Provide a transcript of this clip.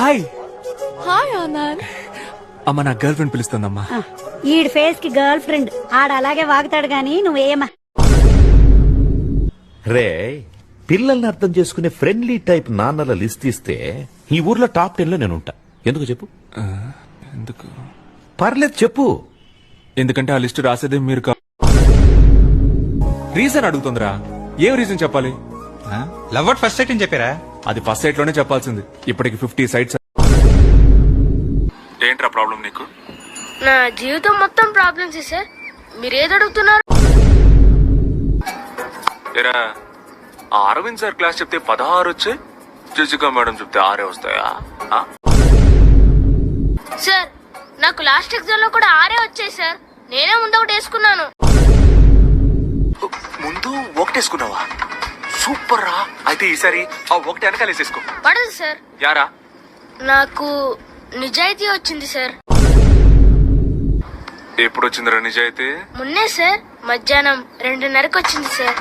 Hi hi Anand. అమ్మ నా girl friend పిలుస్తుందమ్మా. ఈడి ఫేస్ కి గర్ల్ ఫ్రెండ్ ఆడ అలాగే వాగుతాడు గాని నువ్వేయమ్మా. రే పిల్లల్ని అర్థం చేసుకునే ఫ్రెండ్లీ టైప్ నాన్నల లిస్ట్ ఇస్తే ఈ ఊర్లో టాప్ 10 లో నేను ఉంటా. ఎందుకు చెప్పు? ఎందుకు? పర్లేదు చెప్పు. ఎందుకంటే ఆ లిస్ట్ రాసేదే మీరు రీజన్ అడుగుతుందిరా. ఏం రీజన్ చెప్పాలి? లవ్ అట్ ఫస్ట్ సైట్ అని చెప్పారా? అది ఫస్ట్ సైట్ లోనే చెప్పాల్సింది. ఇప్పటికి 50 సైట్స్. ఏంట్రా ప్రాబ్లం నీకు? నా జీవితం మొత్తం ప్రాబ్లమ్స్ సార్. మీరు ఏది అడుగుతున్నారు? ఏరా ఆ అరవింద్ సార్ క్లాస్ చెప్తే 16 వచ్చాయి, జజికా మేడం చెప్తే 6 వస్తాయా? సార్ నాకు లాస్ట్ ఎగ్జామ్ లో కూడా 6 వచ్చాయి సార్. నేనే ముందు ఒకటి వేసుకున్నాను. ముందు ఒకటేసుకున్నావా? సూపర్ రా. అయితే ఈసారి ఆ ఒకటి వెనకాలేసేసుకో. పడదు సార్. యారా? నాకు నిజాయితీ వచ్చింది సార్. ఎప్పుడు వచ్చిందిరా నిజాయితీ? మొన్నే సార్, మధ్యాహ్నం 2:30కి వచ్చింది సార్.